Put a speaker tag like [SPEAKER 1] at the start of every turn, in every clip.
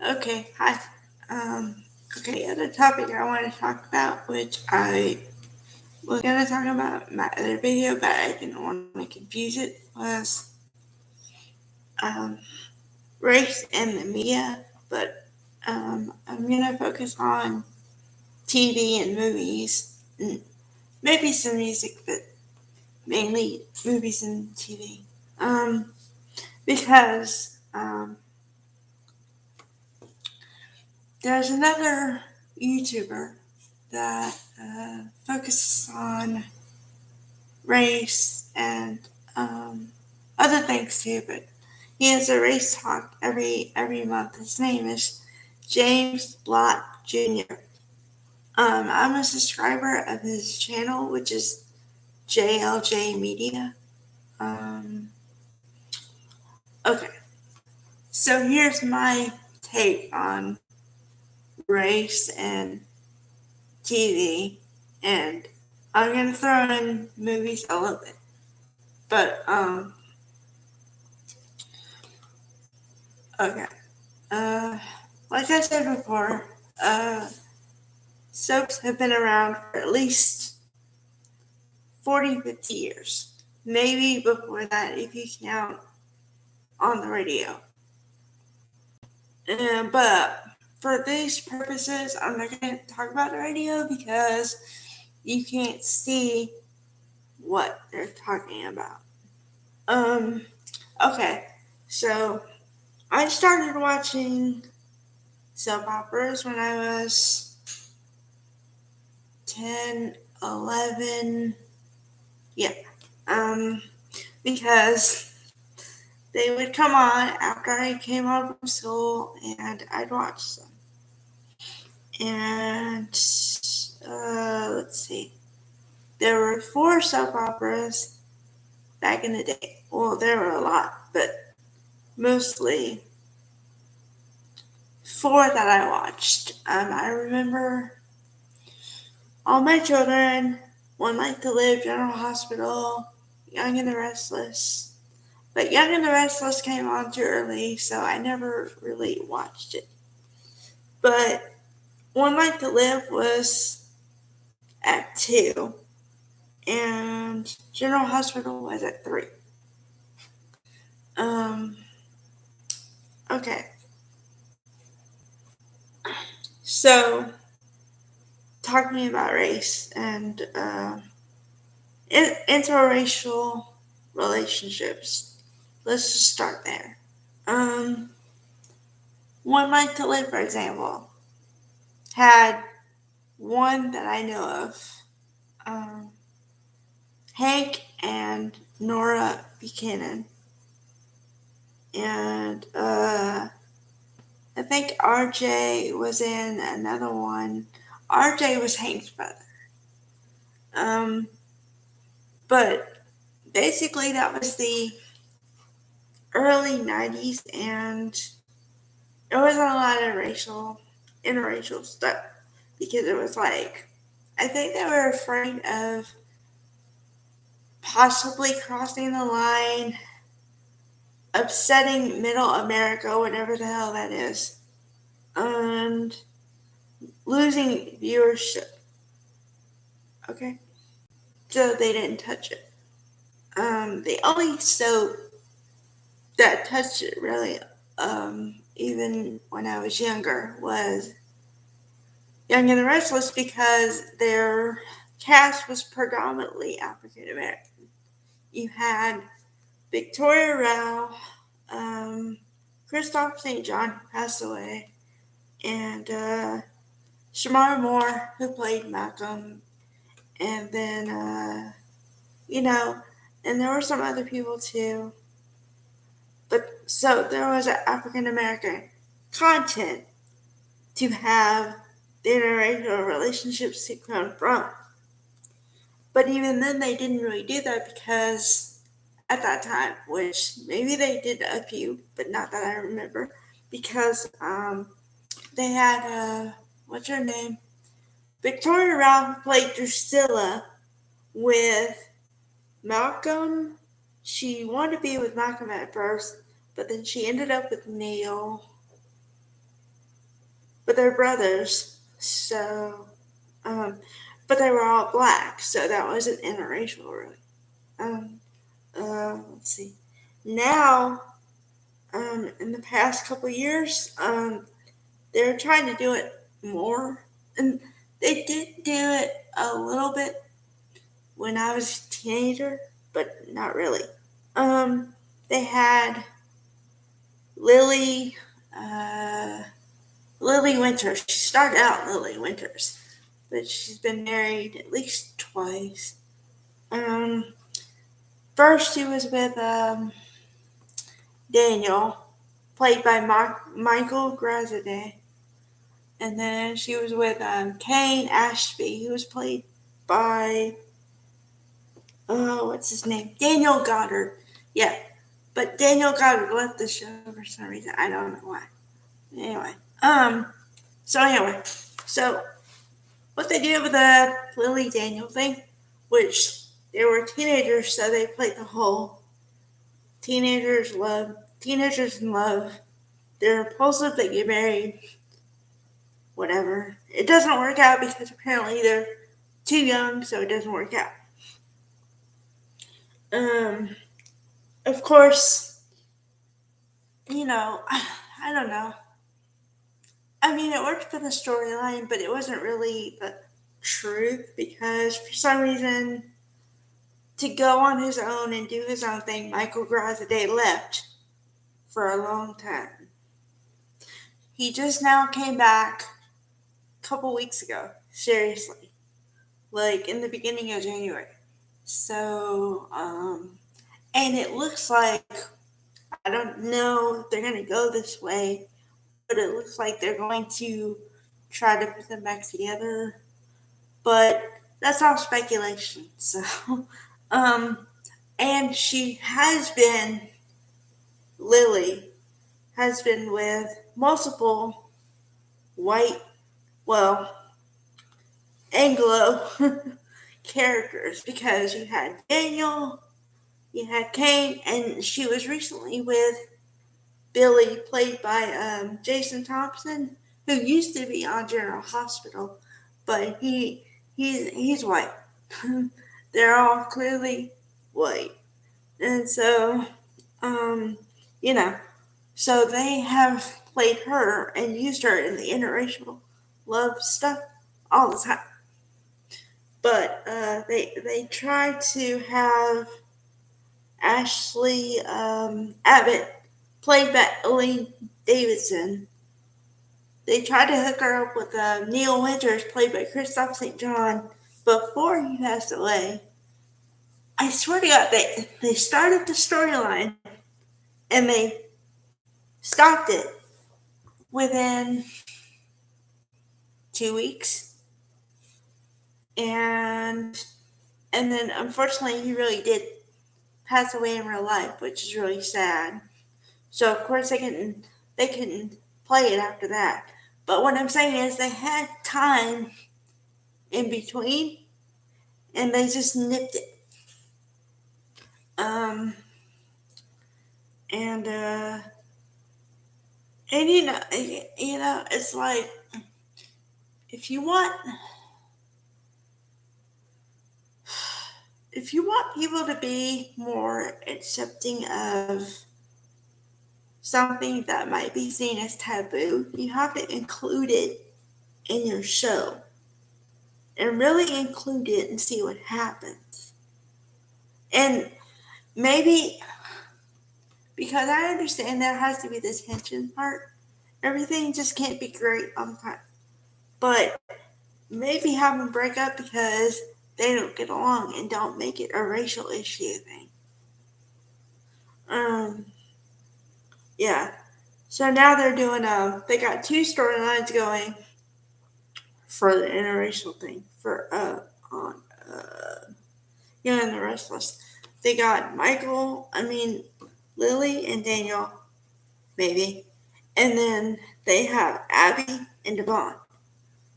[SPEAKER 1] Okay, hi. Um, okay, the other topic I want to talk about, which I was going to talk about in my other video, but I didn't want to confuse it, was um, race and the media. But I'm going to focus on TV and movies, and maybe some music, but mainly movies and TV. Because there's another YouTuber that focuses on race and other things too, but he has a race talk every month. His name is James Blott Jr. I'm a subscriber of his channel, which is JLJ Media. Um, okay, so here's my take on race and TV, and I'm gonna throw in movies a little bit, but okay. Uh, like I said before, uh, soaps have been around for at least 40, 50 years. Maybe before that, if you count on the radio. But for these purposes, I'm not going to talk about the radio because you can't see what they're talking about. Um, okay, so I started watching soap operas when I was 10, 11. Yeah. Um, because they would come on after I came home from school and I'd watch them. And let's see. There were 4 soap operas back in the day. Well, there were a lot, but mostly 4 that I watched. I remember All My Children, One Life to Live, General Hospital, Young and the Restless. But Young and the Restless came on too early, so I never really watched it. But One Life to Live was at 2, and General Hospital was at 3. Um, okay. So, talking about race and interracial relationships. Let's just start there. Um, One Life to Live, for example, had one that I know of, um, Hank and Nora Buchanan, and I think RJ was in another one. RJ was Hank's brother. Um, but basically, that was the early 90s, and there wasn't a lot of interracial stuff because it was like, I think they were afraid of possibly crossing the line, upsetting middle America, whatever the hell that is, and losing viewership. Okay? So they didn't touch it. The only soap that touched it really, even when I was younger, was Young and the Restless because their cast was predominantly African American. You had Victoria Rao, Christoph St. John, who passed away, and Shamar Moore, who played Malcolm, and then, and there were some other people too. But so there was African American content to have the interracial relationships to come from. But even then, they didn't really do that because at that time, which maybe they did a few, but not that I remember, because they had, what's her name? Victoria Rao played Drusilla with Malcolm. She wanted to be with Malcolm at first, but then she ended up with Neil. but they're brothers. So, um, but they were all black, so that wasn't interracial, really. Um, let's see. Now, in the past couple years, they're trying to do it more, and they did do it a little bit when I was a teenager, but not really. They had Lily, uh, Lily Winters. She started out Lily Winters, but she's been married at least twice. Um, First she was with Daniel, played by Michael Graziadei, and then she was with Kane Ashby, who was played by what's his name? Daniel Goddard. Yeah, but Daniel Goddard left the show for some reason. I don't know why. Anyway, anyway, so what they did with the Lily Daniel thing, which they were teenagers, so they played the whole teenagers in love. They're impulsive, they get married, whatever. It doesn't work out because apparently they're too young, so it doesn't work out. Of course, I don't know. I mean, it worked for the storyline, but it wasn't really the truth because for some reason, to go on his own and do his own thing, Michael Graziadei left for a long time. He just now came back a couple weeks ago, seriously, like in the beginning of January. So, and it looks like, I don't know if they're going to go this way, but it looks like they're going to try to put them back together. But that's all speculation. So, and Lily has been with multiple white, well, Anglo characters because you had Daniel, you had Kane, and she was recently with Billy, played by Jason Thompson, who used to be on General Hospital, but he's white. They're all clearly white, and so you know, so they have played her and used her in the interracial love stuff all the time. But they tried to have Ashley Abbott, played by Elaine Davidson. They tried to hook her up with Neil Winters, played by Kristoff St. John, before he passed away. I swear to God, they started the storyline and they stopped it within 2 weeks. And then unfortunately he really did pass away in real life, which is really sad. So of course they couldn't play it after that. But what I'm saying is they had time in between and they just nipped it. And it's like if you want people to be more accepting of something that might be seen as taboo, you have to include it in your show and really include it and see what happens. And maybe, because I understand there has to be the tension part, everything just can't be great all the time. But maybe have them break up because they don't get along and don't make it a racial issue thing. Yeah. So now they're doing they got 2 storylines going for the interracial thing for on Young and the Restless. They got Lily and Daniel, maybe, and then they have Abby and Devon.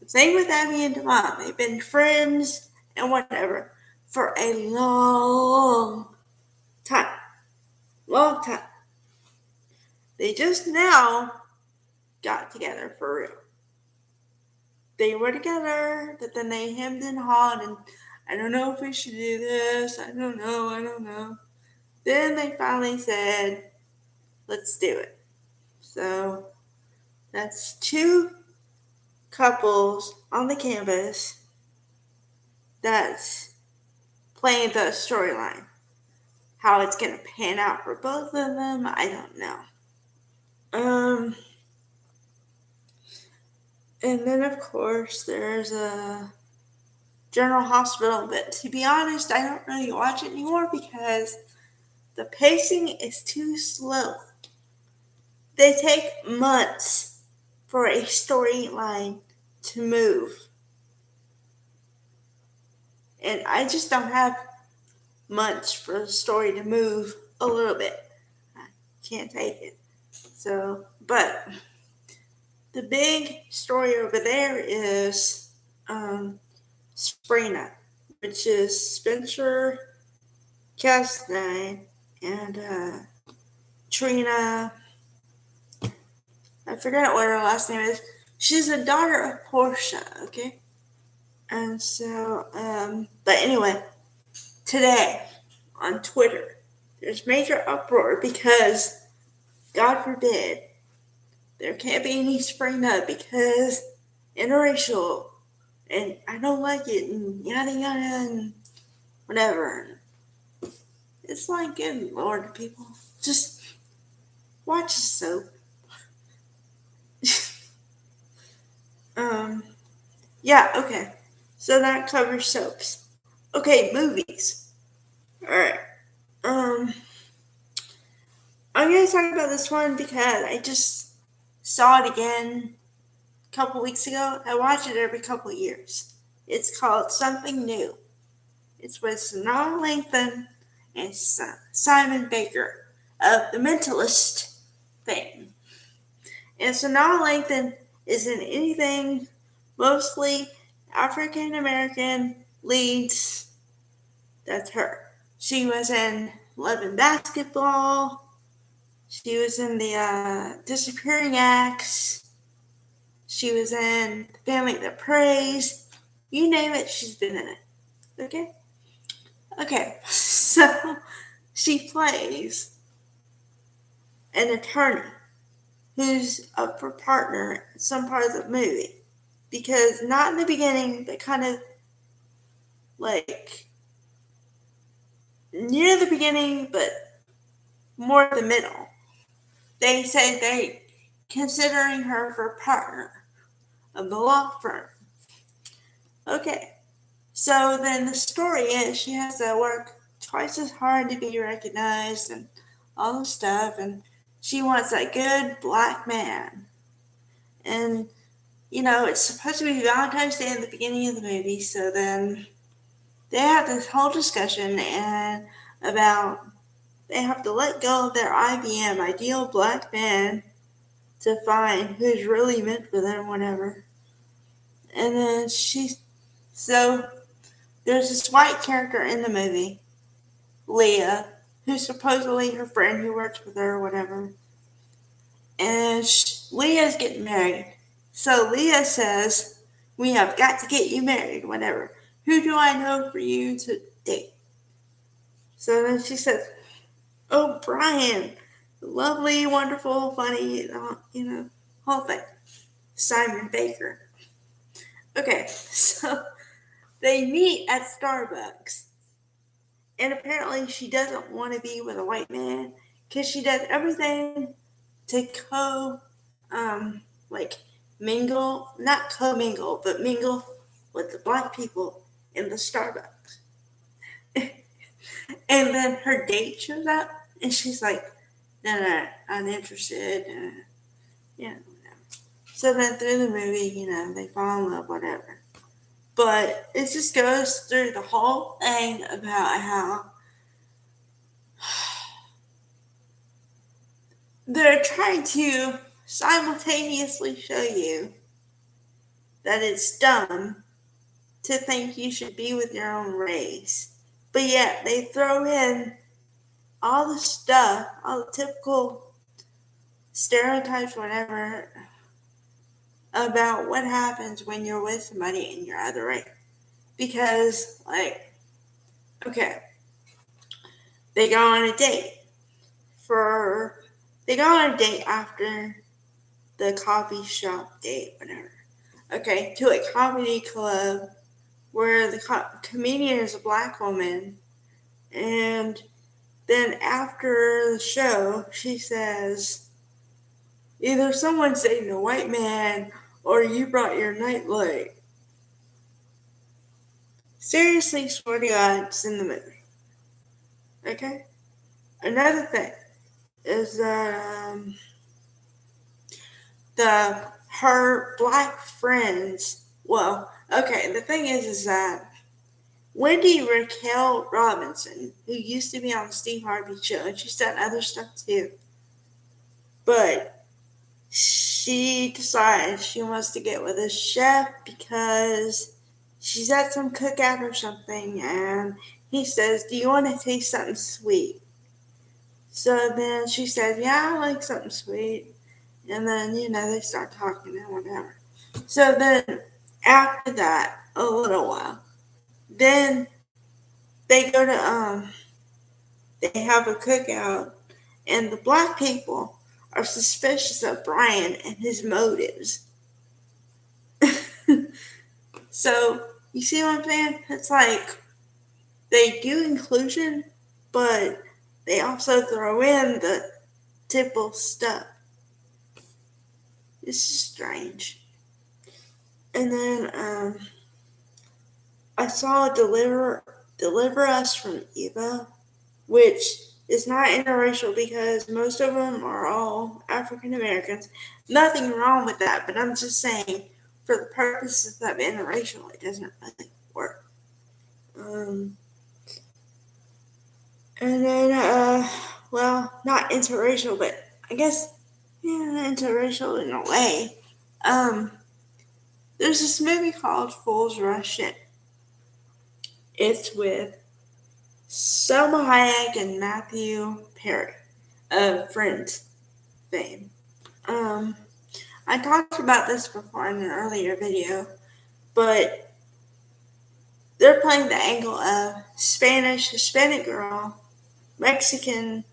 [SPEAKER 1] The thing with Abby and Devon, they've been friends and whatever for a long time. Long time. They just now got together for real. they were together, but then they hemmed and hawed, and I don't know if we should do this. I don't know. Then they finally said, let's do it. So that's two couples on the canvas that's playing the storyline. How it's going to pan out for both of them, I don't know. And then, of course, there's a General Hospital, but to be honest, I don't really watch it anymore because the pacing is too slow. They take months for a storyline to move. And I just don't have months for the story to move a little bit. I can't take it. So, but the big story over there is Sabrina, which is Spencer Chastain and Trina. I forgot what her last name is. She's the daughter of Portia, okay? And so, but anyway, today on Twitter, there's major uproar because, God forbid, there can't be any Sabrina because interracial, and I don't like it, and yada yada, and whatever. It's like, good Lord, people, just watch the soap. Yeah, okay. So that covers soaps. Okay, movies. Alright. I'm gonna talk about this one because I just saw it again a couple weeks ago. I watch it every couple years. It's called Something New. It's with Sanaa Lathan and Simon Baker of The Mentalist fame. And Sanaa Lathan is in anything mostly African American leads. That's her. She was in Love and Basketball. She was in the Disappearing Acts. She was in The Family That Prays. You name it, she's been in it. Okay? Okay, so she plays an attorney who's up for partner in some part of the movie. Because not in the beginning, but kind of like near the beginning, but more the middle. They say they considering her for partner of the law firm. Okay, so then the story is she has to work twice as hard to be recognized and all the stuff, and she wants that good black man. And you know, it's supposed to be Valentine's Day at the beginning of the movie, so then they have this whole discussion and about they have to let go of their IBM, ideal black man, to find who's really meant for them, whatever. And then so there's this white character in the movie, Leah, who's supposedly her friend who works with her or whatever. And Leah's getting married. So Leah says, we have got to get you married, whatever. Who do I know for you to date? So then she says, oh, Brian, lovely, wonderful, funny, whole thing. Simon Baker. Okay, so they meet at Starbucks. And apparently she doesn't want to be with a white man because she does everything to mingle, not co-mingle, but mingle with the black people in the Starbucks. And then her date shows up and she's like, no, I'm interested. So then through the movie, they fall in love, whatever. But it just goes through the whole thing about how they're trying to simultaneously show you that it's dumb to think you should be with your own race. But yet they throw in all the stuff, all the typical stereotypes, whatever, about what happens when you're with somebody and you're other race. Because, like, okay, they go on a date they go on a date after the coffee shop date, whatever. Okay, to a comedy club where the comedian is a black woman, and then after the show, she says, either someone's dating a white man or you brought your nightlight. Seriously, swear to God, it's in the movie. Okay? Another thing is that her black friends, well, okay, the thing is that Wendy Raquel Robinson, who used to be on the Steve Harvey show, and she's done other stuff too, but she decides she wants to get with a chef because she's at some cookout or something, and he says, "Do you want to taste something sweet?" So then she says, "Yeah, I like something sweet." And then, they start talking and whatever. So then after that, a little while, then they go to, they have a cookout, and the black people are suspicious of Brian and his motives. So, you see what I'm saying? It's like they do inclusion, but they also throw in the typical stuff. It's strange. And then I saw Deliver Us from Eva, which is not interracial because most of them are all African Americans. Nothing wrong with that, but I'm just saying for the purposes of interracial, it doesn't really work. And then, well, not interracial, but I guess, yeah, interracial in a way. There's this movie called Fools Rush In. It's with Selma Hayek and Matthew Perry of Friends fame. I talked about this before in an earlier video, but they're playing the angle of Spanish Hispanic girl, Mexican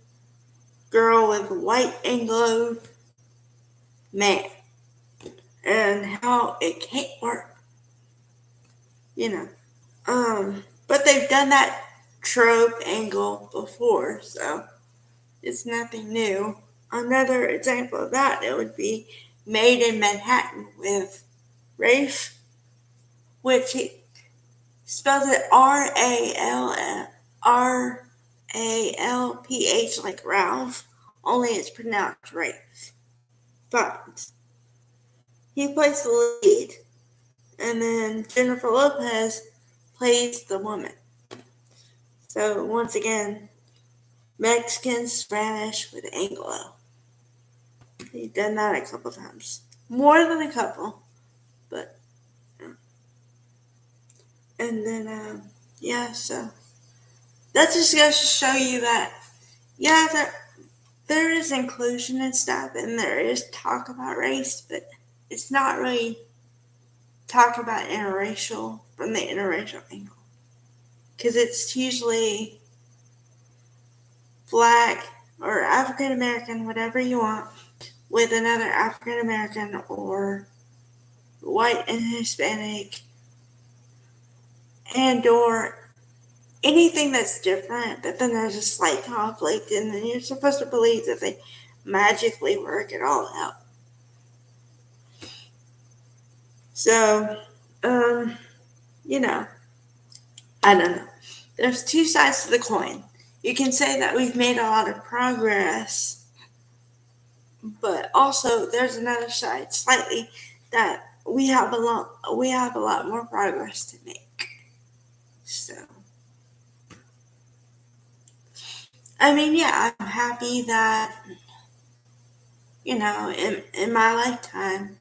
[SPEAKER 1] girl with white Anglo man, and how it can't work, But they've done that trope angle before, so it's nothing new. Another example of that, it would be Made in Manhattan with Rafe, which he spells it Ralph, like Ralph, only it's pronounced Rafe. But he plays the lead, and then Jennifer Lopez plays the woman. So once again, Mexican, Spanish with Anglo. He's done that a couple times. More than a couple, but. And then, so that just goes to show you that, there is inclusion and stuff, and there is talk about race, but it's not really talk about interracial from the interracial angle. Because it's usually black or African American, whatever you want, with another African American or white and Hispanic, and or anything that's different, but then there's a slight conflict, and then you're supposed to believe that they magically work it all out. So, I don't know. There's two sides to the coin. You can say that we've made a lot of progress, but also there's another side, slightly, that we have a lot more progress to make. So, I mean, yeah, I'm happy that, in my lifetime,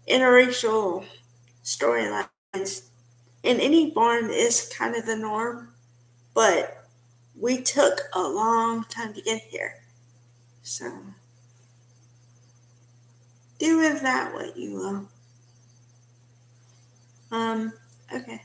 [SPEAKER 1] interracial storylines in any form is kind of the norm, but we took a long time to get here. So, do with that what you will. Um, okay.